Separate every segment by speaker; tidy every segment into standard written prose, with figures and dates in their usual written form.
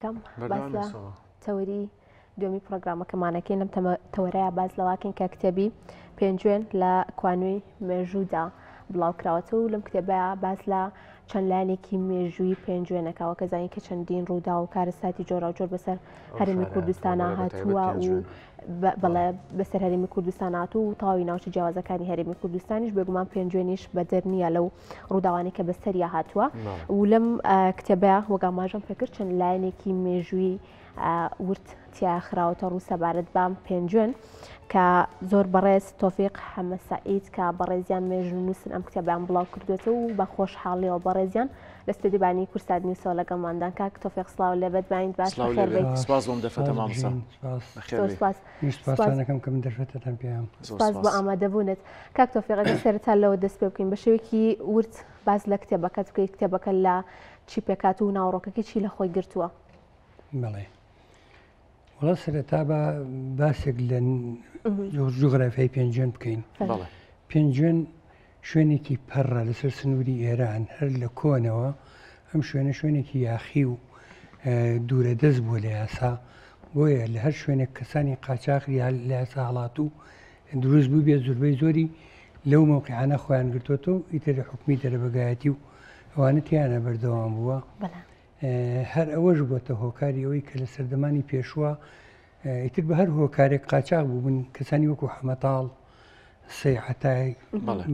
Speaker 1: كم باز لە تەوەری دومی پرۆگرامەکەمانەکەین لەم تەوەرەیە باز لەواکەین کە کتێبی پێنجوێن لە کوانووی مێژوودا بڵاوکراوەتە و لەم کتێبەیە باز لە چەند لایەنێکی مێژووی پێنجوێنەکەەوە کە زانین کە چەندین ڕوودا و کارەساتی جۆرا و جۆر بەسەر هەرێمی کوردستانە هاتووە و بەڵێ بەسەر هەرێمی کوردستان هاتوو و تاوی ناوچە جیاوازەکانی هەرێمی کوردستانیش بێگومان پێنجوێنیش بەدەر نییە لەو ڕووداوانی کە بەسەریا هاتووە و لەم کتێبەیە وەگاماژەم پێکرد چەند لایەنێکی مێژووی ورد تیا خراوەتە ڕوو سەبارەت بام پێنجوێن کە زۆر بەڕێز تۆفیق حەمەد سەعید کە بەڕێزیان مێژوونووسن ئەم کتێبیان بڵاو کردوێتەوە و بە خۆشحاڵیەوە بەڕێزیان لە ستودیۆبانی کورسات نیوسەوە لەگەڵماندان کاک تۆفیق سڵاو لێبێت باین باش بەخێر بێت.
Speaker 2: سپاس بۆم دەرفەتە مامۆستا.
Speaker 3: سپاسانەکەم کە من دەرفەتتان پێیان.
Speaker 1: سپاس بۆ ئامادەبوونت. کاک تۆفیق ئەگەر سەرەتا لەوە دەست پێ بکەین بە شێوەیەکی ورد باز لە کتێبەکەت بکەیت کتێبەکە لە چی پێکات و ناوڕۆکەکەی چی لە خۆی گرتووە؟
Speaker 3: بەڵێ وڵا سەرەتا بە باسێک لە جوغرافیای پێنجوێن بکەین. پێنجوێن شوێنێکی پەڕە لەسەر سنووری ئێران هەر لە کۆنەوە ئەم شوێنێکی یاخی و دوورە دەست بووە لە یاسا بۆیە لە هەر شوێنێک کەسانی قاچاقی لە یاسا هەڵات و دروست بوو بێت زۆربەی زۆری لەو مەوقعانە خۆیان گرتوتە و ئیتر حکومی دەرەبەگایەتی و ئەوانە تیانە بەردەوام بووە. هەر ئەوەش بووەتە هۆکاری ئەوەی کە لە سەردەمانی پێشووە ئیتر بە هەر هۆکارێک قاچاق بوو بوون کەسانی وەکو حەمەتاڵ سەیعەتای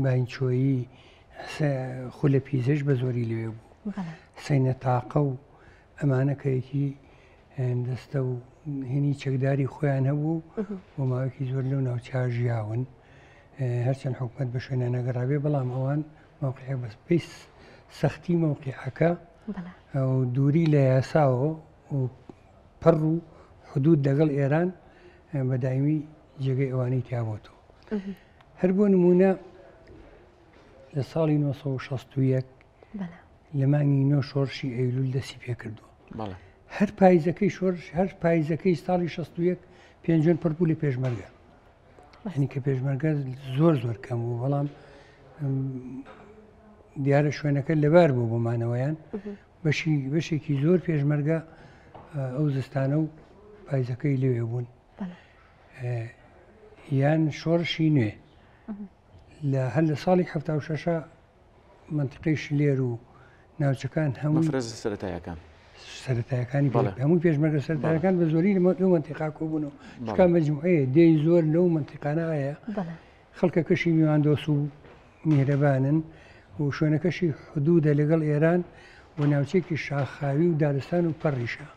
Speaker 3: باینچۆیی خولە پیزەش بە زۆری لێ بوو سەینە تاقە و ئەمانە کەیەکی دەستە و هێنی چەکداری خۆیان هەبوو بۆ ماوەیەکی زۆر لەو ناوچە ژیاون هەرچەند حکومەت بە شوێنە نەگەڕاوێ بەڵام ئەوان موقعێک بەس پێی سەختی موقعەکە و دووری لە یاساوە و پەڕ و حدود لەگەڵ ئێران بەدایمی جێگەی ئەوانەی تیابۆتەوە. هەر بۆ نمونە لە ساڵی 1961 لە مانگی 9 شۆڕشی ئەیلول دەستی پێ کردووە. هەر پاییزەکەی شۆڕش هەر پاییزەکەی ساڵی 61 پێنجوێن پڕ بوو لە پێشمەرگە. هەنی کە پێشمەرگە زۆر کەم بوو بەڵام دیارە شوێنەکە لەبار بوو بۆمانەوەیان بەشێکی زۆر پێشمەرگە ئەو زستانە و پاییزەکەی لەوێ بوون. یان شۆڕشی نوێ هەر لە ساڵی 76 منتیقەی شلێر و ناوچەکان هەموو سەرەتایەکانی هەموو پێشمەرگە سەرەتایەکان بە زۆری لەو منتیقا کۆبوونەوە شکان مەجموعەیە دێی زۆر لەو منتیقانەیە خەڵکەکەشی میواندۆس و میهرەبانن و شوێنەکەشی حدودە لەگەڵ ئێران و ناوچێکی شاخاوی و دارستان و پەڕیشە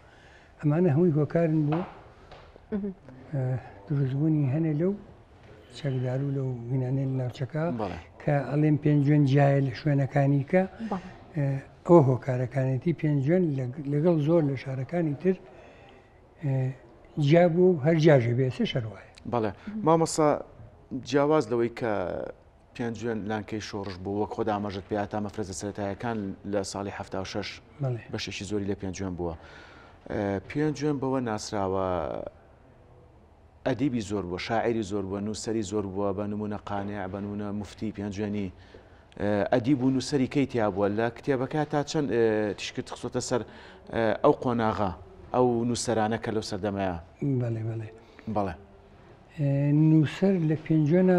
Speaker 3: ئەمانە هەمووی هۆکارن بۆ دروستبوونی هەنێ لەو چەکدار و لەو بینانێ لە ناوچەکە کە ئەڵێم پێنجوێن جایە لە شوێنەکانی کە ئەوە هۆکارەکانێتی پێنجوێن لەگەڵ زۆر لە شارەکانی تر جیا بوو هەر جاژێ بێسە شەروایە.
Speaker 2: بەڵێ مامۆستا جیاواز لەوەی کە پێنجوێن لانکەی شۆڕش بوو وەک خۆدا ئاماژەت پێ تا مەفرەزە سەرەتایەکان لە ساڵی 76 بەشێکی زۆری لە پێنجوێن بووە. پێنجوێن بەوە ناسراوە ئەدیبی زۆر بووە شاعری زۆر بووە نووسەری زۆر بووە بە نمونە قانع بە نمونە مفتی پێنجوێنی ئەدیب و نووسەری کەی تیا بووە لە کتێبەکە تا چەند تیشکرد خسۆتە سەر ئەو قۆناغا ئەو نووسەرانە کە لەو سەردەمەیە.
Speaker 3: بەڵێ نووسەر لە پێنجوێنە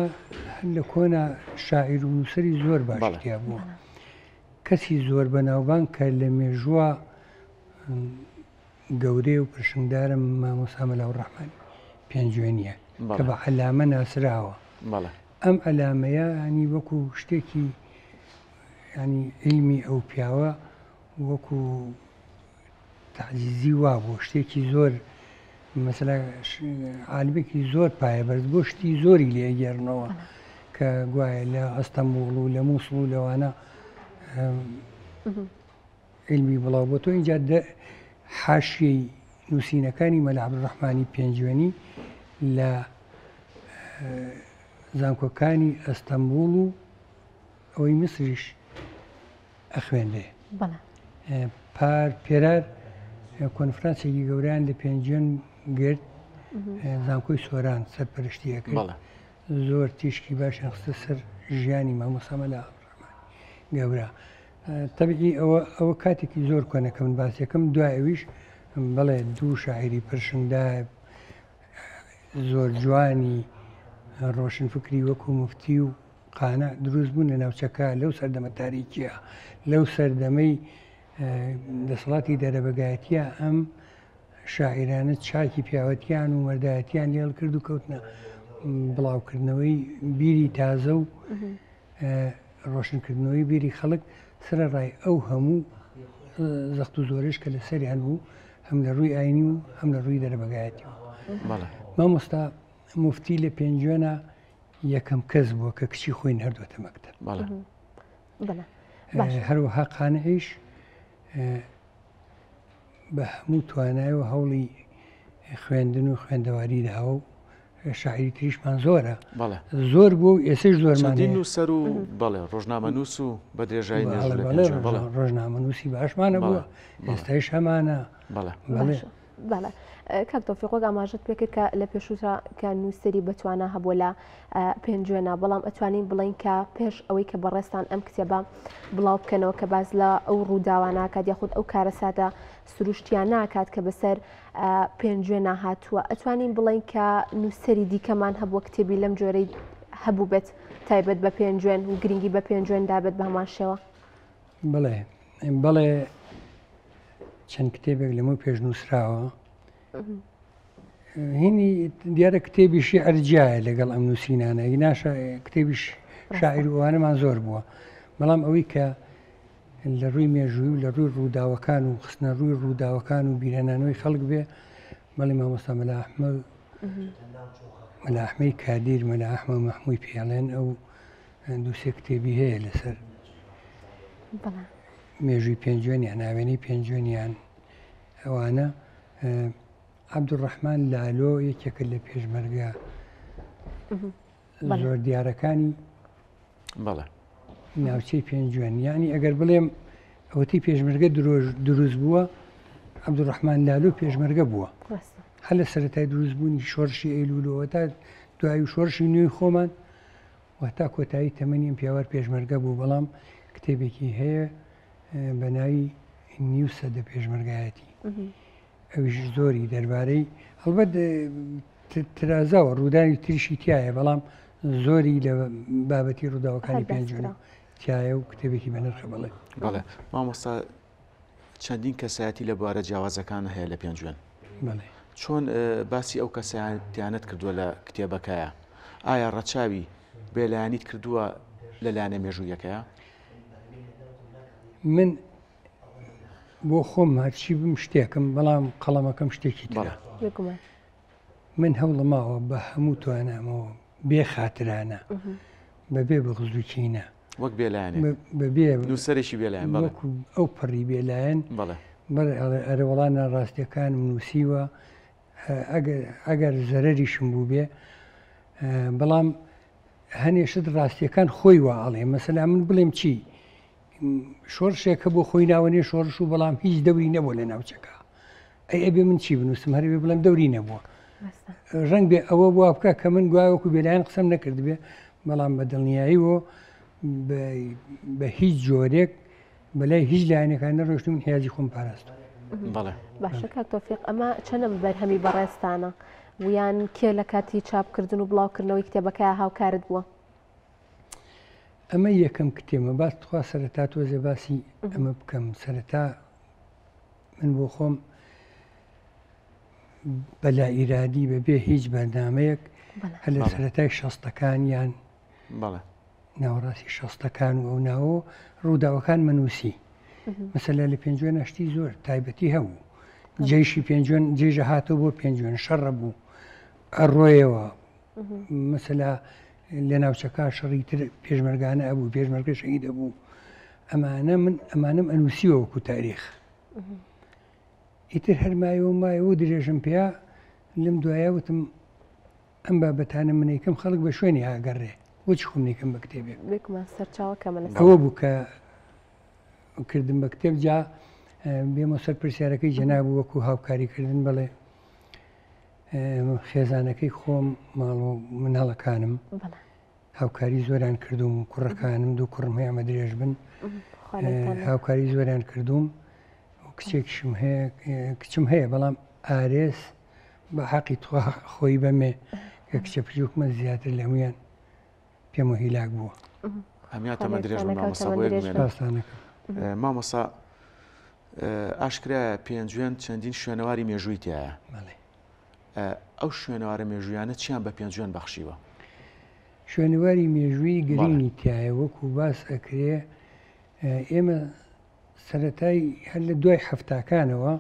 Speaker 3: هەر لە کۆنا شاعیر و نووسەری زۆر باشتیا بووە کەسی زۆر بەناوبان کە لە مێژووە گەورەی و پرشنگدارم مامۆستا مەلاوڕەحمانی پێنجوێنیە کە بە عەلامە ناسراوە. ئەم ئەلامەیە ینی وەکو شتێکی ینی علمی ئەو پیاوە وەکو تعزیزی وا بۆ شتێکی زۆر مەسەلا عالمێکی زۆر پایە بەرز بۆ شتی زۆری لێگەێڕنەوە کە گوایە لە ئەستەمبوڵ و لە مووسڵ و لەوانە علمی بڵاو بۆ تۆ اینجا حاشیەی نووسینەکانی مەلا عەبدوڕەحمانی پێنجوێنی لە زانکۆکانی ئەستەمبوڵ و ئەوەی میسریش ئەخوێندێ. پار پێرار کۆنفرانسێکی گەورەیان لە پێنجوێن گرت زانکۆی سۆران سەرپەرشتیەکەی زۆر تیشکی باشیان خستە سەر ژیانی مامۆستا مەلا عەبدوڕەحمان گەورە. تەبیعی ئەوە کاتێکی زۆر کۆنەکە من باسیەکەم دوای ئەویش بەڵێ دوو شاعری پرشندا زۆر جوانی ڕۆشنفکری وەکو مفتی و قانە دروست بوون لە ناوچەکە لەو سەردەمە تاریکیە لەو سەردەمەی دەسەڵاتی دەرەبەگایەتیە ئەم شاعرانە چاکی پیاوەتیان و وەردایەتیان لێڵ کرد و کەوتنە بڵاوکردنەوەی بیری تازە و ڕۆشنکردنەوەی بیری خەڵک سەرەڕای ئەو هەموو زەخت و زۆرش کە لە سەریان بوو هەم لە ڕووی ئاینی و هەم لە ڕووی دەرەبەگایەتی مامۆستا مفتی لە پێنجوێنە یەکەم کەس بووە کە کچی خۆی هەردووەتە مەکتەب هەروەها قانعیش بە هەموو توانایەوە هەوڵی خوێندن و خوێندەواری داوە و شاعری تریشمان زۆرە زۆر بوو و ئێسش زۆرمانی
Speaker 2: نووسەر و بەڵێ ڕۆژنامە نووس و بە درێژایی
Speaker 3: ڕۆژنامە نووسی باشمانە بووە ئێستایش هەمانە
Speaker 1: بەڵێ کاک تۆفیق ئاماژەت پێکرد کە لە پێشووتە کە نووسری بەتوانە هەبووە لە پێنجوێنە بەڵام ئەتوانین بڵین کە پێش ئەوەی کە بەڕێستان ئەم کتێبە بڵاو بکەنەوە کە باز لە ئەو ڕووداوە ناکات یاخود ئەو کارە سادە سروشتیان ناکات کە بەسەر پێنجوێنە هاتووە ئەتوانین بڵین کە نووسری دیکەمان هەبووە کتێبی لەم جۆرەی هەبوو بێت تایبەت بە پێنجوێن و گرنگی بە پێنجوێن دابێت بە هەمان شێوە
Speaker 3: بەڵێ چەند کتێبێک لەمە پێش نووسراوە هینی دیارە کتێبی شیعر جایە لەگەڵ ئەم نووسینانە ناشە کتێبی شاعیر وانەمان زۆر بووە بەڵام ئەوەی کە لە ڕووی مێژووی و لە ڕووی ڕووداوەکان و خستنە ڕووی ڕووداوەکان و بیرهێنانەوەی خەڵک بێ بەڵێ مامۆستا مەلا ئەحمەی کادیر مەلا ئەحمە مەحمووی پێڵێن ئەو دووسێ کتێبی هەیە لەسەر مێژووی پێنجوێنیان ناوێنەی پێنجوێنیان ئەوانە عەبدوڕەحمان لالۆ یەکێکە لە پێشمەرگە زۆر دیارەکانی ناوچەی پێنجوێن یعنی ئەگەر بڵێم ئەوەتی پێشمەرگە دروست بووە عەبدوڕەحمان لالۆ پێشمەرگە بووە هەر لە سەرەتای دروستبوونی شۆڕشی ئەیلوولەوە تا دوایی و شۆڕشی نوێی خۆمان وەتا کۆتایی تەمەنی ئەم پیاوەر پێشمەرگە بوو بەڵام کتێبێکی هەیە بە ناوی نیو سەدە پێشمەرگایەتی ئەویش زۆری دەربارەی هەڵبەت ترازاوە ڕوودانی تریشی تایە بەڵام زۆری لە بابەتی ڕووداوەکانی پێنجوێنە تایە و کتێبێکی بە نرخە بڵێ
Speaker 2: بەڵێ مامۆستا چەندین کەسایەتی لە بوارە جیاوازەکان هەیە لە پێنجوێن چۆن باسی ئەو کەسایەتیانت کردووە لە کتێبەکەیە ئایا ڕەچاوی بێلایانیت کردووە لەلایەنە مێژوویەکەیە
Speaker 3: من بۆ خۆم هەرچی بم شتێکم بەڵام قەڵەمەکەم شتێکی ترە من هەوڵە ماوە بە هەموو توانامەوە بێ خاترانە بەبێ بەغزووکینە
Speaker 2: وەک بێلایەن
Speaker 3: بەبێ
Speaker 2: نووسەرێکی بێلایەن
Speaker 3: وەکو ئەو پەڕی بێلایەن ئەرەوەڵانە ڕاستیەکانم نووسیوە ئەگەر زەرەریشم بوو بێ بەڵام هەنێشت ڕاستیەکان خۆی وا ئەڵێ مەسەلا من بڵێم چی شۆڕشێکە بۆ خۆی ناوەنێ شۆڕش و بەڵام هیچ دەوری نەبوو لە ناوچەکە ئەبێ من چی بنووسم هەربێ بڵێم دەوری نەبووە ڕەنگ بێ ئەوە بووە بکە کە من گوایوەکو بێلایەن قسەم نەکرد بێ بەڵام بە دڵنیاییەوە بە هیچ جۆرێک بەلای هیچ لایەنەکان نەڕۆشتم من هیازی خۆم پاراست
Speaker 1: باشە کاک تۆفیق ئەمە چەندە بەرهەمی بەڕێستانە ویان کێ لە کاتی چاپکردن و بڵاوکردنەوەی کتێبەکە هاوکارت بووە
Speaker 3: ئەمە یەکەم کتێمە باستخوا سەرەتا تۆزێ باسی ئەمە بکەم سەرەتا من بۆ خۆم بەلا ئیرادی بەبێ هیچ بەردامەیەک هەر لە سەرەتای شەستەکانیان ناوەڕاستی شەستەکان و ئەو ناوە ڕووداوەکان منووسی مەسەلا لە پێنجوێن هەشتی زۆر تایبەتی هەبوو جێیشی پێنجوێن جێژە هاتەوە بۆ پێنجوێن شەڕە بوو ئەڕۆیەوە مەسەلا لە ناوچەکە شەڕی تر پێشمەرگانە ئەبوو پێشمەرگە شەهید دەبوو ئەمانم ئەنووسیوە وەکو تاریخ ئیتر هەرمایەوە مایەوە درێژم پێیا لەم دوایە وتم ئەم بابەتانە منیکەم خەڵک بە شوێنی ئاگەڕێ بۆچی خۆمنیکەم بە کتێبێک ئەوە بوو کە کردم بە کتێب جا بێمە سەر پرسیارەکەی جەنابوو وەکو هاوکاریکردن بڵێ خێزانەکەی خۆم ماڵ و مناڵەکانم هاوکاری زۆران کردوم کوڕەکانم دوو کوڕم هەیە ئەمە درێژ بن هاوکاری زۆریان کردوم کچێکشم هەیە کچم هەیە بەڵام ئارێز بە حەقی خۆی بەمێ کە کچە پژوکمە زیاتر لە هەمویان پێم و هیلاک بووە.
Speaker 2: هەمیان تەمە درێژ مامۆستا بۆ
Speaker 3: ڕاستانەکە
Speaker 2: مامۆستا ئاشکرا پێنجوێن چەندین شوێنەواری مێژووی تایە. ئەو شوێنەوارە مێژویانە چیان بە پێنجوێن بەخشیوە؟
Speaker 3: شوێنەواری مێژووی گرنگی تایە وەکو باس ئەکرێ ئێمە سەرەتای هەر لە دوای هەفتاکانەوە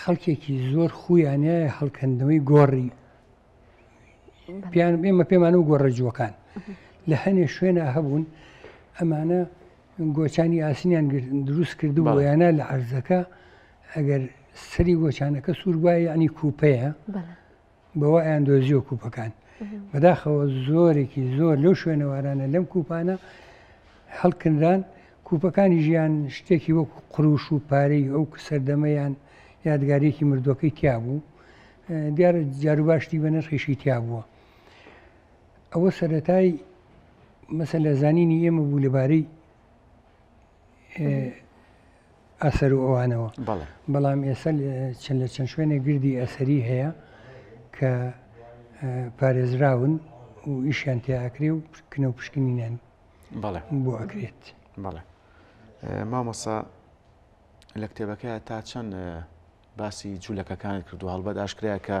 Speaker 3: خەڵکێکی زۆر خۆیانە هەڵکەندنەوەی گۆڕی ئێمە پێمانە و گۆڕەجووەکان لە هەنێ شوێنە هەبوون ئەمانە گۆچانی ئاسینیان دروست کردو یانە لە عەرزەکە ئەگەر سەری گۆچانەکە سوور وایە ینی کوپەیە بەوە ئەیان دۆزیۆ کوپەکان بەداخەوە زۆرێکی زۆر لەو شوێنەوارانە لەم کوپانە هەڵکردان کوپەکانی ژیان شتێکی وەکو قڕوش و پارەی ئەو سەردەمەیان یادگارێکی مردوەکەی تیا بوو دیارە جاروباشتی بە نرخیشی تیا بووە. ئەوە سەرەتای مەسەل لە زانینی ئێمە بوو لەبارەی ئەسەر و ئەوانەوە بەڵام ئێستا چەند لە چەند شوێنێک گردی ئەسەری هەیە کە پارێزراون و ئیشیان تیاکرێ و کنە و پشکنینیان بۆ ئەکرێت.
Speaker 2: بەڵێ مامۆستا لە کتێبەکەی تا چەند باسی جوولەکەکانت کردو هەڵبەت ئاشکرا کە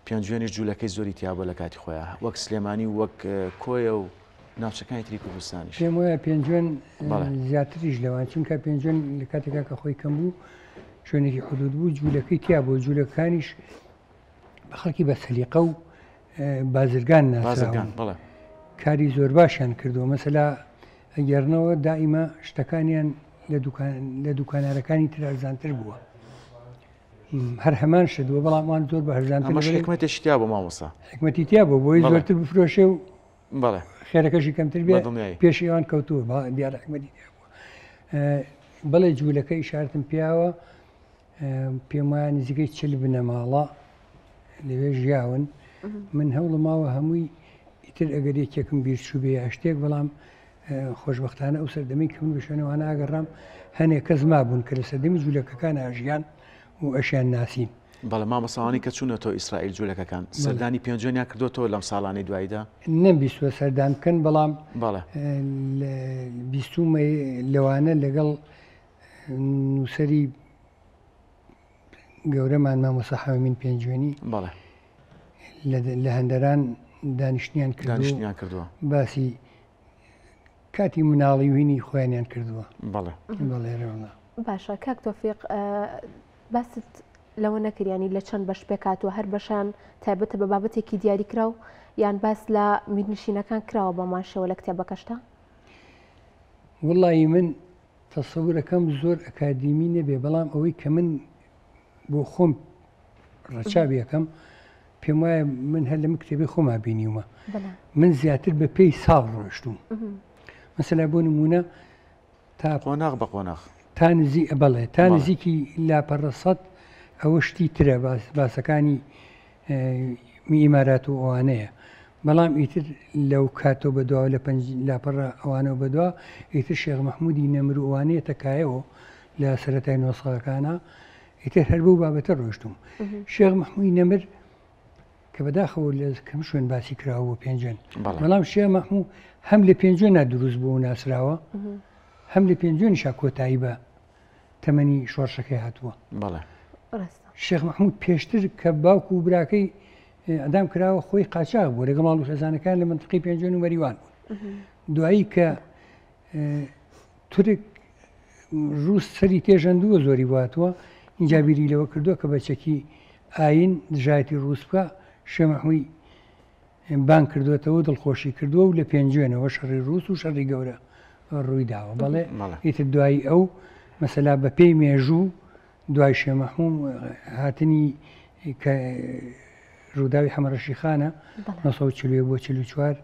Speaker 2: پێنجوێنی جوولەکەی زۆری تیابە لە کاتی خۆیان وەک سلێمانی و وەک کۆیە و ناوچەکانی تری کوردستانیش
Speaker 3: پێم وایە پێنجوێن زیاتریش لەوان چونکە پێنجوێن لە کاتێکا کە خۆی کەم بوو شوێنێکی حدود بوو جوولەکەی تیا بۆ جوولەکانیش بە خەڵکی بە سەلیقە و بازرگان ناسراون کاری زۆر باشیان کردووە مەسەلا ئەگەرنەوە دائیمە شتەکانیان لە دوکانارەکانی تر ئەرزانتر بووە هەر هەمان شدووە بەڵامان زۆر بە هەرزانتر
Speaker 2: حکمەتێکی تیا بۆ مامۆستا
Speaker 3: حکمەتی تیا بۆ بۆی زۆرتر بفرۆشێ و خێرەکەشی کەمتر بێ پێشی ئەوان کەوتووە دیارە حکمەتی تیا بووە. بەڵێ جوولەکە ئیشارتم پیاوە پێم وایە نزیکەی 40 بنەماڵە لەوێ ژیاون من هەوڵە ماوە هەمووی ئیتر ئەگەر یەکێکم بیرچوو بێ شتێک بەڵام خۆشبەختانە ئەو سەردەمەی کە من بە شوێنەوە ئاگەڕام هەنێک کەس مابوون کە لە سەردەمی جوولەکەکان ئاژیان و ئەشیان ناسین.
Speaker 2: بەڵێ مامۆستاوانی کە چوونەتەوە ئیسرائیل جوولەکەکان سەردانی پێنجوێنیان کردوتەوە لەم ساڵانی دواییدا
Speaker 3: نەمبیستوە سەردان بکەن بەڵام بیستومە لەوانە لەگەڵ نووسەری گەورەمان مامۆستا حەمەمین پێنجوێنی لە هەندەران دانیشتیان
Speaker 2: کردووە
Speaker 3: باسی کاتی مناڵی وینی خۆیانیان کردووە.
Speaker 1: باشە کاک تۆفیق باست لەوە نەکردیانی لە چەند بەش پێکاتوە هەر بەشان تایبەتە بە بابەتێکی دیاری کراو یان باس لە میرنشینەکان کراوە بە ماشەوە لە کتێبەکەشتا؟
Speaker 3: وڵی من تەسەورەکەم زۆر ئەکادیمی نەبێ بەڵام ئەوەی کە من بۆ خۆم ڕەچاوی یەکەم پێم وایە من هەر لەم کتێبی خۆما بینیومە من زیاتر بە پێی ساڵ ڕۆشتوم مەسەلا بۆ نمونە تا
Speaker 2: قۆناغ بە قۆناغ
Speaker 3: بەڵێ تا نزیکی لاپەڕەسەد ئەوە شتی ترە باسەکانی ئیمارات و ئەوانەیە بەڵام ئیتر لەو کاتۆ بەدوا لە لاپەڕە ئەوانەوە بەدوا ئیتر شێخ مەحموودی نەمر و ئەوانەیە تەکایەوە لە سەرەتای نۆسخەکانە ئیتر هەر بەو بابەتە ڕۆشتوم شێخ مەحموودی نەمر کە بەداخەوە لە کەم شوێن باسی کراوە پێنجێن بەڵام شێخ مەحموود هەم لە پێنجێنە دروست بوو و ناسراوە هەم لە پێنجێنیشا کۆتایی بە تەمەنی شۆڕشەکەی هاتووە. شێخ مەحموود پێشتر کە باوکو و براکەی ئەدام کراوە خۆی قاچاق بوو لەگەڵ ماڵ و خێزانەکان لە منتقی پێنجێن و مەریوان بوون دوایی کە تورک ڕووس سەری تێژەندووە زۆری بواتوە اینجا بیری لەوە کردووە کە بەچەکی ئاین دژایەتی ڕووس بکە شێخ مەحموود بان کردوێتەوە دڵخۆشی کردووە و لە پێنجێنەوە شەڕی ڕووس و شەڕی گەورە ڕووی داوە بەڵێ ئیتر دوایی ئەو مەسەلا بە پێی مێژوو دوای شێخ مەحموود هاتنی کە ڕووداوی حەمەڕەشی خانە 1940 بۆ 44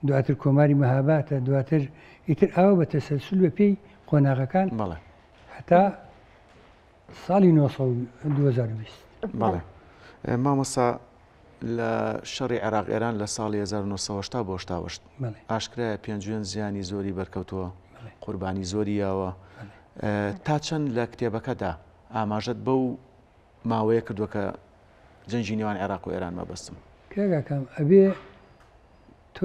Speaker 3: دواتر کۆماری مەهاباتە دواتر ئیتر ئاوە بە تەسەلسول بە پێی قۆناغەکان هەتا ساڵی 2020.
Speaker 2: بەڵێ مامۆستا لە شەڕی عێراق ئێران لە ساڵی 1970 بۆ 1970 ئاشکرایە پێنجوێن زیانی زۆری بەرکەوتووە قوربانی زۆری یاوە تا چەند لە کتێبەکەدا ئاماژەت بەو ماوەیە کردووە کە جەنجی نێوان عێراق و ئێران مەبەستم
Speaker 3: کاکەم ئەبێ تۆ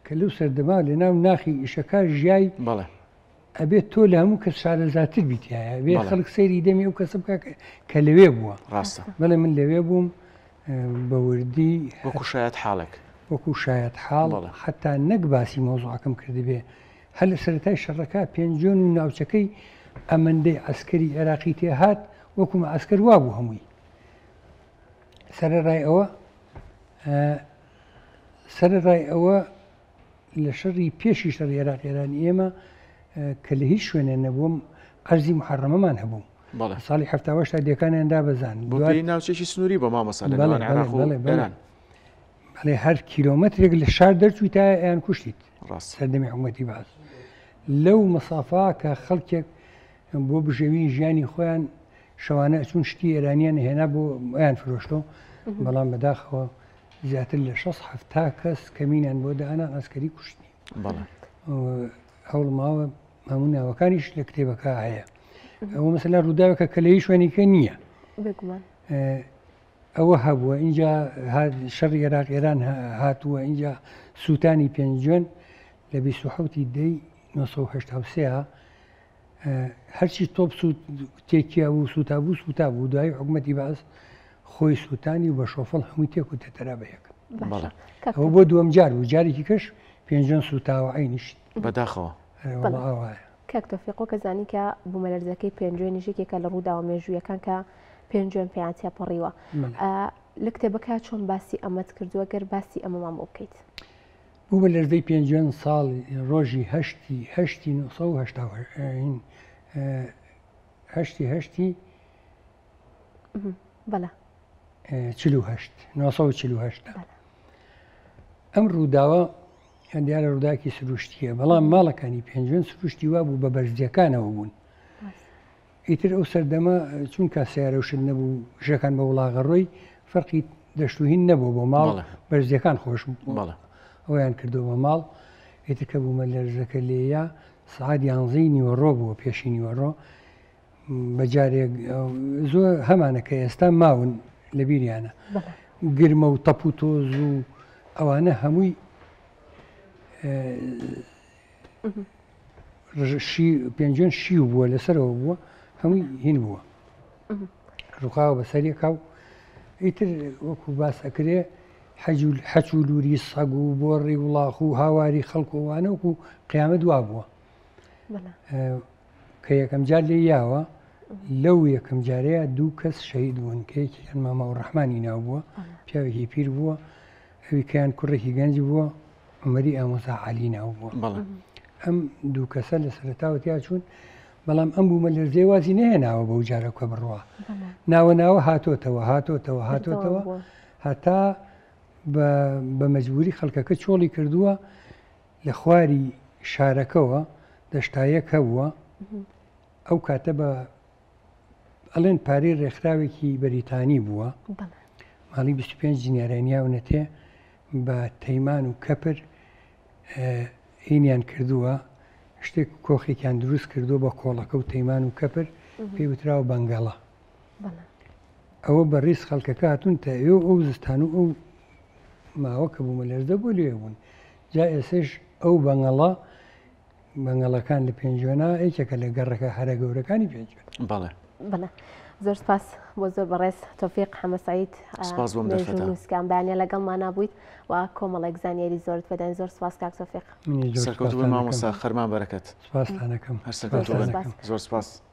Speaker 3: کە لەو سەردەما لە ناو ناخی ئیشەکە ژیای
Speaker 2: بەڵێ
Speaker 3: ئەبێت تۆ لە هەموو کەس شارەزاتر بیتایە بێ خەڵک سەیری دەمی ئەو کەسە بکە کە لەوێ بووە
Speaker 2: ڕاستە
Speaker 3: بەڵێ من لەوێ بووم بە وردی
Speaker 2: وەکو شایەت حاڵێک
Speaker 3: وەکو شایەت حاڵ حتا نەک باسی مۆزوعەکەم کردبێ هەر لە سەرەتای شەڕەکە پێنجۆن و ناوچەکەی ئەمەندەی عەسکەری عێراقی تێهات وەکومە عەسکەر وا بوو هەمووی سەرەڕای ئەوە لە شەڕی پێشی شەڕی عێراق ئێرانی ئێمە کە لە هیچ شوێنێ نەبووم ئەرزی محەڕەمەمان هەبوو ساڵی هەفتاوەشتا دیەکانیان دابەزان
Speaker 2: دوای ناوچێکی سنووری بە مامەسا لە نێوان عێراق و ئێران
Speaker 3: بەڵێ هەر کیلۆمەترێک لە شار دەرچووی تا ئەیان کوشتیت سەردەمی حکوومەتی باز لەو مەسافا کە خەڵکێک بۆ بژێوی ژیانی خۆیان شەوانە ئەچوون شتی ئێرانیان هێنا بۆ ئەیان فرۆشتەوە بەڵام بەداخەوە زیاتر لە 6-7 کەس کەمینیان بۆ دانا ئەسکەری کوشتنی هەوڵ ماوە هەموو ناوەکانیش لە کتێبەکە هەیە ئەوە مەسەلا ڕووداوێکە کە لە هیچ شوێنێکە نییە ئەوە هەبووە اینجا شەڕی عێراق ئێران هاتووە اینجا سووتانی پێنجۆن لە 27 دەی 1970 هەرچی تۆپ تێکیا بوو سوتا بوو سوتا بوو دوای حکوومەتی باز خۆی سووتانی و بە شۆفڵ هەمووی تێکوتە تەرا بەیەکە ئەوە بۆ دووەم جار بوو جارێکی کەش پێنجۆن سوتاوە عینیشت
Speaker 2: بەداخەوە
Speaker 1: کاک تۆفیق کەزانی کە بوومەلەرزەکەی پێنجۆنی ژێکێکە لە ڕووداوە مێژوویەکان کە پێنجۆن پێیان تێپەڕیوە لە کتێبەکە چۆن باسی ئەمەت کردووە گەر باسی ئەمەمان بۆ بکەیت
Speaker 3: بوومەلەرزەی پێنجۆن ساڵی ڕۆژی هەشتی
Speaker 1: بەڵە
Speaker 3: 1940 ئەم ڕووداوە دیارە ڕووداکی سروشتیە بەڵام ماڵەکانی پێنجۆن سروشتی وا بوو بە بەرزیەکانەوە بوون ئیتر ئەو سەردەمە چونکە سیارەوشت نەبوو ژەکان بە وڵاغەڕۆی فەرقی دەشتوهین نەبوو بۆ ماڵ بەرزیەکان خۆش بوو ئەویان کردو بە ماڵ ئیتر کە بوومەلەرزەکە لێیە سعات 11 نیوەڕۆ بووە پێشی نیوەڕۆ بەجارێک زۆر هەمانە کە ئێستا ماون لە بیریانە گرمە و تەپ و تۆز و ئەوانە هەمووی پێنجۆن شیو بووە لەسەرەوە بووە هەمووی هین بووە ڕووخاوە بەسەرێکا و ئیتر وەکو باس ئەکرێ حەج و لووری سەگ و بۆڕی وڵاخ و هاواری خەڵکۆوانە وەکو قیامەت دوا بووە کە یەکەم جار لێ یاوە لەو یەکەم جارەیە 2 کەس شەهید بوون کە یەکێکیان ماماو ڕەحمانی ناو بووە پیاوێکی پیر بووە ئەوی کەیان کوڕێکی گەنج بووە عومەری ئامۆزا عەلی ناو بووە ئەم 2 کەسە لە سەرەتاوە تیا چوون بەڵام ئەم بوومەلەرزەی وازی نەهێناوە بەو جارە کە بڕوە ناوە هاتۆتەوە هەتا بە مەجبوری خەڵکەکە چۆڵی کردووە لە خواری شارەکەەوە دەشتایەک هەبووە ئەو کاتە بە ئەڵێن پارەی ڕێکخراوێکی بەریتانی بووە ماڵی 25 جنیارانیاونەتێ بە تەیمان و کەپر هینیان کردووە شتێک کۆخێکیان دروست کردووە بە کۆڵەکە و تەیمان و کەپر پێی وتراوە بەنگەڵە ئەوە بە ڕیز خەڵکەکە هاتوون تا ئەو زستان و ئەو ماوە کە بوومەلەرزە بۆ لێ بوون جا ئێسش ئەو بەنگەڵەکان لە پێنجۆنە یەکێکە لە گەڕەکە هەرە گەورەکانی پێنجۆن
Speaker 1: بەڵێ زۆر سپاس بۆ زۆر بەڕێز تۆفیق حەمەد سەعید نووسکان بەیانە لەگەڵمان نابوویت و کۆمەڵێک زانیاری زۆرت بەدەن زۆر سپاس کاک تۆفیق
Speaker 2: سەرکەوتوو بن مامۆستا خەرمان بەرەکەت
Speaker 3: سپاسانەکەم
Speaker 2: هەر سەرکەوتوو بن زۆر سپاس